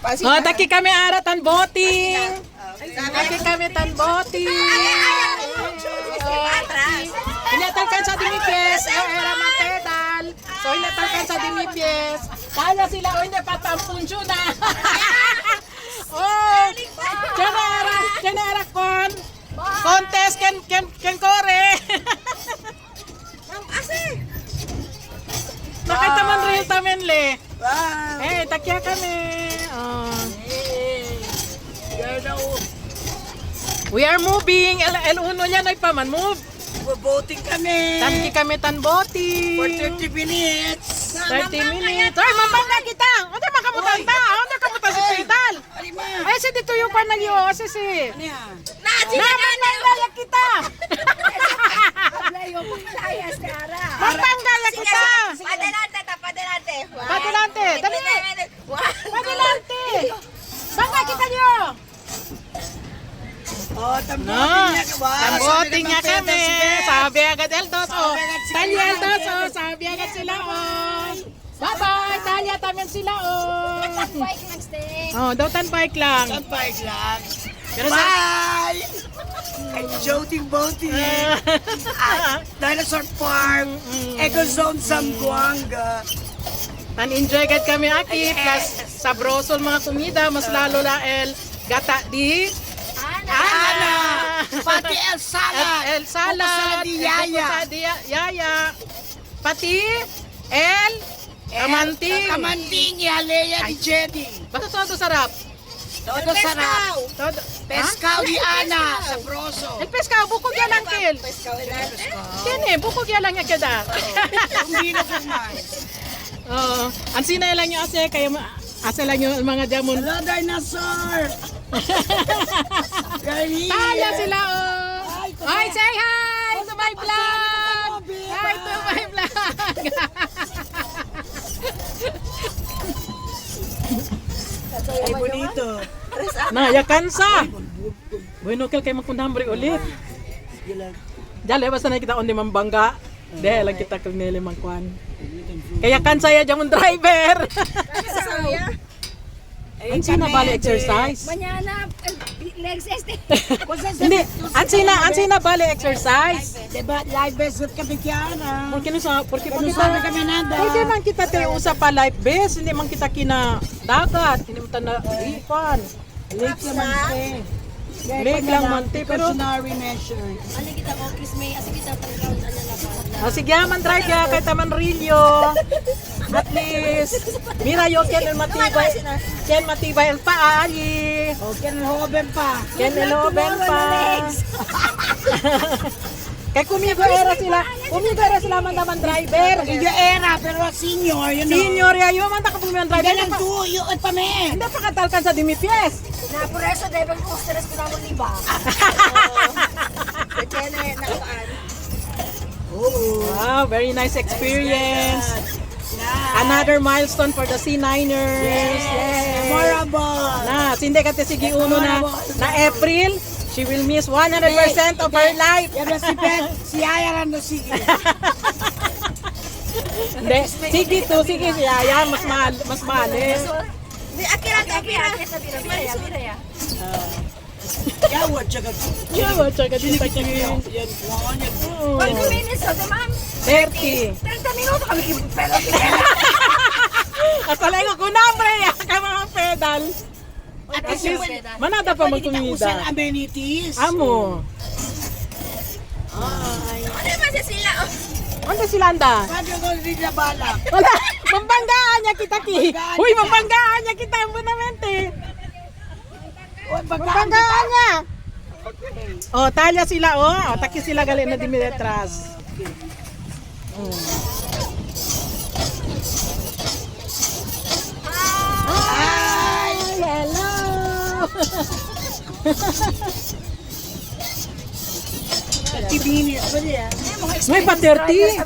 Oh, taki kami ara tan boting. Taki kami tan boting. Hinatalkan sa dimipies, era man pedal. So hinatalkan sa dimipies. Kaya sila o hindi patampun na. Oh, janara kon. Contest ken kore. Nakita man real tamen le. Eh, takya kami. Oh. We are moving. L1 niya nagpaman move. Boating kami. Tanki kami tan boating. For 30 minutes. 30 minutes. Ay, mambangga kita. Ano makamutan ta? Ano kamutan si pedal? Ay, si dito yung kwan nag-iyo. Si. Ano yan? Mambangga kita. Mambangga kita. Padelante. Padelante. Dali. Padelante. Bangga kita niyo. Oh, tamboting niya ka ba? Tamboting niya kami. Sabi agad Eldos. Oh. Talia Eldos. Oh. Sabi agad sila. Oh. Bye-bye. Talia tamen sila. Oh. Oh, daw tan bike lang. Bike lang. Pero Bye! Joting boating. Dinosaur Park. Eco Zone Zamboanga. tan enjoy gad kami aki plus sa brosol mga kumida mas lalo la el gata di Ana! Pati El Salad! El Salad, di Yaya! Yaya, pati El Kamanting. Kamanting, Yalea di Jenny. Basta todo sarap. Todo sarap. Todo. Pescao di Ana sa Broso. El pescado, bukog yan lang kil. Kini, bukog yan lang yan kada. Hindi na kumay. Oo. Ang sinay lang yung ase, kaya ase lang yung mga jamon. Hello, dinosaur! Taya sila oh. Hi, say hi to my vlog. Hi to my vlog. Ay, bonito. Nayakan sa. Bueno, kaya magkundambre ulit. Dale, basta na kita on di mambangga. Dahil lang kita kagnili mangkwan. Kaya kan saya jamon driver. Ansi na bali exercise. Mañana legs este. Hindi, ansi na bali exercise. Diba, live best with kami Kiana. Porque sabi kami nanda. Pwede man kita tayo usa pa life base, hindi man kita kina dagat, hindi man ta na ifan. Lake naman Lake lang man te, pero Precautionary measure. Ano kita mo kiss me asi kita talaga ano na ba. sige man drive ya kay taman rilyo. At least mira yo ken matibay el paali. Okay, hoben pa. Ken eloben pa. Kay kumigo era sila man naman driver. Iyo era, pero senior, you know. Senior ya yo man ta ka pumian driver. Ganang tuyo at pa men. Hindi pa katalkan sa dimipies. Na por eso debe ko stress ko na mo liba. Kaya na nakaan. Wow, very nice experience. Another milestone for the C9ers. Yay. Memorable. Na, sindi ka sige uno na April, she will miss 100% of her life. Yan na si Ben, si Aya lang na sige. Hindi, sige to, sige siya. Yan, mas malis. Di akira. Yawa, tsaka. Yawa, tsaka din sa kanya. Yan, kuhaan yan. Oh, 2 minutes o ma'am. 30. 30 minuto kami pero At talaga ko number ya, kaya mga pedal. At At least, manada pa usan magkumida. amenities. Amo. ano man sila Ano sila anda? Paano ko rin na balak? Wala, mambanggaan niya kita ki. Uy, mambanggaan niya kita bonamente. Mambanggaan niya. Oh, talya sila oh. Oh, taki sila gali na dimiretras. Hi, hello. 30 minutes pa niya. May pa 30.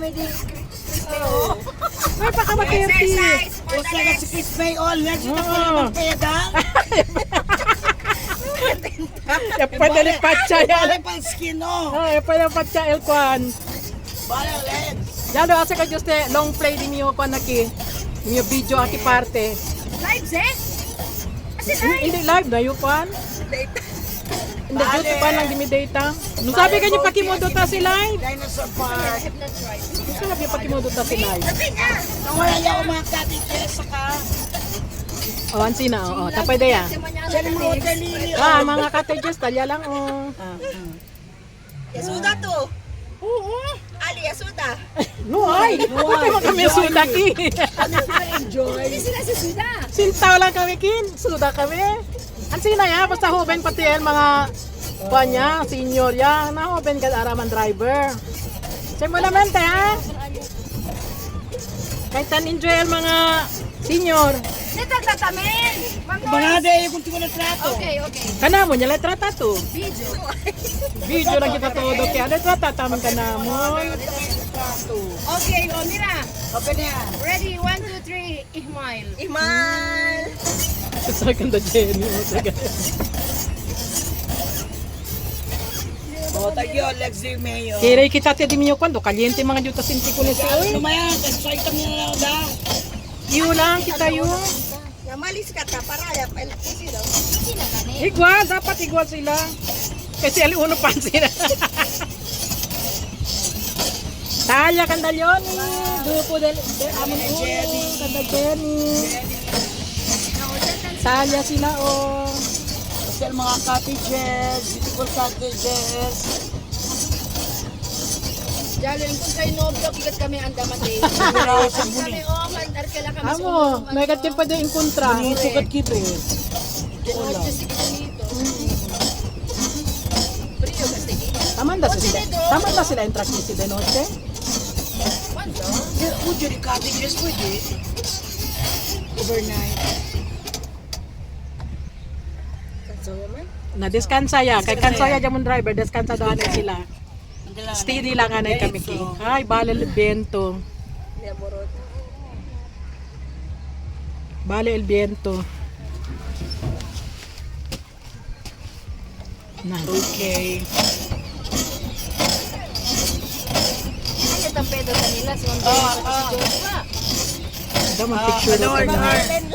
May pa ka ba 30? Usa ka si Chris May all. Let's ito ko yung peda. Pwede lipat siya yan. Bale pang skin, no? Oh, pwede lipat siya el kwan. Bale ulit. Yalo asa ka juste long play din yo kwan aki. Yung video aki parte. live set. Hindi live na yun pan. Hindi duty pa lang dimidata. Nung sabi ka niyo pakimodo ta si live. Dinosaur Park. Nung sabi pakimodo ta si live. Nang wala niya umakati saka. Oh, ansi na. Oh, tapay da ya. Siya ng mga dalili. Mga cottages talya lang oh. Yasuda to. Oo. Ali, yasuda. No ay. Ay kami suda ki. Enjoy. Sila si Suda. Sintaw lang kami kin. Suda kami. Ansi na ya basta hoben pati el mga kuanya, senior ya. Na hoben ka araman driver. Simplemente ha. Kahit tan enjoy el mga senior. Dito tatamin. Banada yung kung tingin na trato. Okay. Kana mo nyala trata to. Video. Video lang kita todo kaya ada trata taman kana mo. Okay, o mira. Open na yan. Ready, 1, 2, 3, ihmile. Iman. Sa kanda Jenny mo taga. O, tagyo, let's do mayo. Kira kita ti diminyo kwando kaliente mga juta sinti ko nito. Ano mayan? Kasi ito mo na lang da. Iyo lang kita yo. Namalis ka ta para ya LPC daw. Igual dapat igual sila. Kasi ali uno pa sila. Taya kandalyon ni dupo del amin uno kanda Jenny. Taya sila oh. Kasi ang mga cottages, beautiful cottages. Jalo, kung kayo nobyo, kikat kami andaman din. Mira sa Kami, muli. mandar ka lang kami sa Amo, may katin pa din kontra. Ang sukat kipe. Just kita dito. Frio kasi. Taman da sila intrakisi de noche. Would you the cottages with it? Overnight. Na deskansa ya, kay kansa ya jamon driver, deskansa daw na sila. Steady lang anay kami ki. Ay, bale el viento. Bale el viento. Na. Okay. Ano itong pedo kanila? So, Daman picture Ador, na. ador.